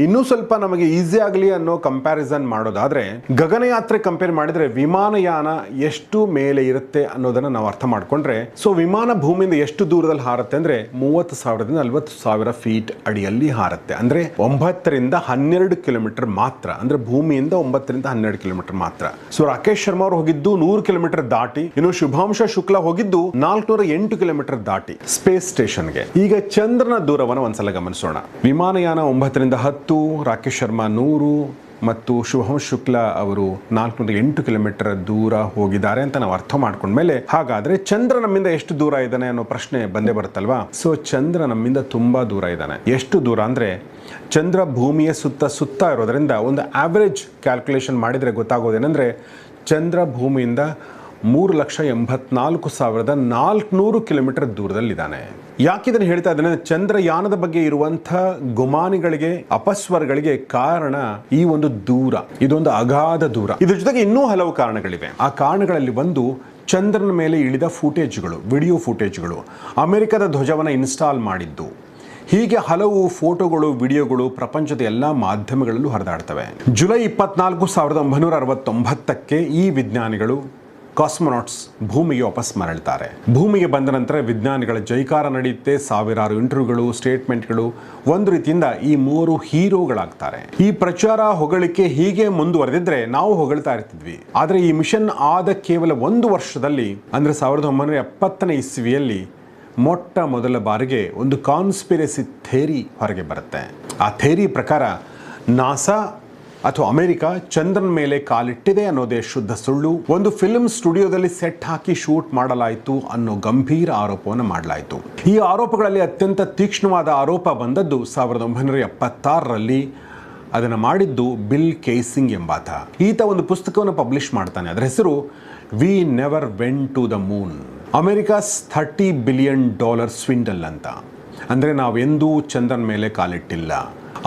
ಇನ್ನೂ ಸ್ವಲ್ಪ ನಮಗೆ ಈಸಿ ಆಗಲಿ ಅನ್ನೋ ಕಂಪ್ಯಾರಿಸನ್ ಮಾಡೋದಾದ್ರೆ ಗಗನಯಾತ್ರೆ ಕಂಪೇರ್ ಮಾಡಿದ್ರೆ ವಿಮಾನಯಾನ ಎಷ್ಟು ಮೇಲೆ ಇರುತ್ತೆ ಅನ್ನೋದನ್ನ ನಾವು ಅರ್ಥ ಮಾಡ್ಕೊಂಡ್ರೆ, ಸೊ ವಿಮಾನ ಭೂಮಿಯಿಂದ ಎಷ್ಟು ದೂರದಲ್ಲಿ ಹಾರುತ್ತೆ ಅಂದ್ರೆ 30,000ದಿಂದ 40,000 ಫೀಟ್ ಅಡಿಯಲ್ಲಿ ಹಾರುತ್ತೆ. ಅಂದ್ರೆ 9ರಿಂದ 12 ಕಿಲೋಮೀಟರ್ ಮಾತ್ರ. ಅಂದ್ರೆ ಭೂಮಿಯಿಂದ 9ರಿಂದ 12 ಕಿಲೋಮೀಟರ್ ಮಾತ್ರ. ಸೊ ರಾಕೇಶ್ ಶರ್ಮಾ ಅವರು ಹೋಗಿದ್ದು 100 ಕಿಲೋಮೀಟರ್ ದಾಟಿ, ಇನ್ನು ಶುಭಾಂಶ ಶುಕ್ಲಾ ಹೋಗಿದ್ದು 408 ಕಿಲೋಮೀಟರ್ ದಾಟಿ ಸ್ಪೇಸ್ ಸ್ಟೇಷನ್ಗೆ. ಈಗ ಚಂದ್ರನ ದೂರವನ್ನು ಒಂದ್ಸಲ ಗಮನಿಸೋಣ. ವಿಮಾನಯಾನ 9ರಿಂದ 10, ರಾಕೇಶ್ ಶರ್ಮಾ 100 ಮತ್ತು ಶುಭಾಂಶ ಶುಕ್ಲಾ ಅವರು 408 ಕಿಲೋಮೀಟರ್ ದೂರ ಹೋಗಿದ್ದಾರೆ ಅಂತ ನಾವು ಅರ್ಥ ಮಾಡ್ಕೊಂಡ್ಮೇಲೆ, ಹಾಗಾದ್ರೆ ಚಂದ್ರ ನಮ್ಮಿಂದ ಎಷ್ಟು ದೂರ ಇದ್ದಾನೆ ಅನ್ನೋ ಪ್ರಶ್ನೆ ಬಂದೇ ಬರುತ್ತಲ್ವಾ. ಸೊ ಚಂದ್ರ ನಮ್ಮಿಂದ ತುಂಬಾ ದೂರ ಇದ್ದಾನೆ. ಎಷ್ಟು ದೂರ ಅಂದ್ರೆ, ಚಂದ್ರ ಭೂಮಿಯ ಸುತ್ತ ಇರೋದ್ರಿಂದ ಒಂದು ಆವರೇಜ್ ಕ್ಯಾಲ್ಕುಲೇಷನ್ ಮಾಡಿದ್ರೆ ಗೊತ್ತಾಗೋದೇನೆಂದ್ರೆ, ಚಂದ್ರ ಭೂಮಿಯಿಂದ 3,84,400 ಕಿಲೋಮೀಟರ್ ದೂರದಲ್ಲಿದ್ದಾನೆ. ಯಾಕಿದನ್ನು ಹೇಳ್ತಾ ಇದ್ದಾನೆ? ಚಂದ್ರಯಾನದ ಬಗ್ಗೆ ಇರುವಂಥ ಗುಮಾನಿಗಳಿಗೆ, ಅಪಸ್ವರಗಳಿಗೆ ಕಾರಣ ಈ ಒಂದು ದೂರ. ಇದೊಂದು ಅಗಾಧ ದೂರ. ಇದ್ರ ಜೊತೆಗೆ ಇನ್ನೂ ಹಲವು ಕಾರಣಗಳಿವೆ. ಆ ಕಾರಣಗಳಲ್ಲಿ ಒಂದು, ಚಂದ್ರನ ಮೇಲೆ ಇಳಿದ ಫುಟೇಜ್ಗಳು, ವಿಡಿಯೋ ಫುಟೇಜ್ಗಳು, ಅಮೆರಿಕದ ಧ್ವಜವನ್ನು ಇನ್ಸ್ಟಾಲ್ ಮಾಡಿದ್ದು, ಹೀಗೆ ಹಲವು ಫೋಟೋಗಳು, ವಿಡಿಯೋಗಳು ಪ್ರಪಂಚದ ಎಲ್ಲ ಮಾಧ್ಯಮಗಳಲ್ಲೂ ಹರಿದಾಡ್ತವೆ. ಜುಲೈ 24, 1969ಕ್ಕೆ ಈ ವಿಜ್ಞಾನಿಗಳು, ಕಾಸ್ಮೋನಾಟ್ಸ್ ಭೂಮಿಗೆ ವಾಪಸ್ ಮರಳ್ತಾರೆ. ಭೂಮಿಗೆ ಬಂದ ನಂತರ ವಿಜ್ಞಾನಿಗಳ ಜೈಕಾರ ನಡೆಯುತ್ತೆ. ಸಾವಿರಾರು ಇಂಟರ್ವ್ಯೂಗಳು, ಸ್ಟೇಟ್ಮೆಂಟ್ಗಳು. ಒಂದು ರೀತಿಯಿಂದ ಈ 3 ಹೀರೋಗಳಾಗ್ತಾರೆ. ಈ ಪ್ರಚಾರ, ಹೊಗಳಿಕೆ ಹೀಗೆ ಮುಂದುವರೆದಿದ್ರೆ ನಾವು ಹೊಗಳ್ತಾ ಇರ್ತಿದ್ವಿ. ಆದರೆ ಈ ಮಿಷನ್ ಆದ ಕೇವಲ 1 ವರ್ಷದಲ್ಲಿ, ಅಂದ್ರೆ 1970ನೇ ಇಸ್ವಿಯಲ್ಲಿ ಮೊಟ್ಟ ಮೊದಲ ಬಾರಿಗೆ ಒಂದು ಕಾನ್ಸ್ಪಿರಸಿ ಥೇರಿ ಹೊರಗೆ ಬರುತ್ತೆ. ಆ ಥೇರಿ ಪ್ರಕಾರ ನಾಸಾ ಅಥವಾ ಅಮೆರಿಕ ಚಂದ್ರನ ಮೇಲೆ ಕಾಲಿಟ್ಟಿದೆ ಅನ್ನೋದೇ ಶುದ್ಧ ಸುಳ್ಳು. ಒಂದು ಫಿಲ್ಮ್ ಸ್ಟುಡಿಯೋದಲ್ಲಿ ಸೆಟ್ ಹಾಕಿ ಶೂಟ್ ಮಾಡಲಾಯಿತು ಅನ್ನೋ ಗಂಭೀರ ಆರೋಪವನ್ನು ಮಾಡಲಾಯಿತು. ಈ ಆರೋಪಗಳಲ್ಲಿ ಅತ್ಯಂತ ತೀಕ್ಷ್ಣವಾದ ಆರೋಪ ಬಂದದ್ದು 1976ರಲ್ಲಿ. ಅದನ್ನು ಮಾಡಿದ್ದು ಬಿಲ್ ಕೇಸಿಂಗ್ ಎಂಬಾತ. ಈತ ಒಂದು ಪುಸ್ತಕವನ್ನು ಪಬ್ಲಿಷ್ ಮಾಡ್ತಾನೆ. ಅದರ ಹೆಸರು we never went to the moon, America's $30 billion swindle ಅಂತ. ಅಂದರೆ ನಾವೆಂದೂ ಚಂದ್ರನ ಮೇಲೆ ಕಾಲಿಟ್ಟಿಲ್ಲ.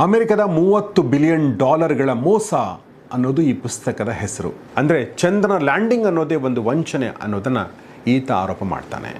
ಅಮೆರಿಕದ $30 ಬಿಲಿಯನ್ ಮೋಸ ಅನ್ನೋದು ಈ ಪುಸ್ತಕದ ಹೆಸರು. ಅಂದರೆ ಚಂದ್ರನ ಲ್ಯಾಂಡಿಂಗ್ ಅನ್ನೋದೇ ಒಂದು ವಂಚನೆ ಅನ್ನೋದನ್ನ ಈತ ಆರೋಪ ಮಾಡ್ತಾನೆ.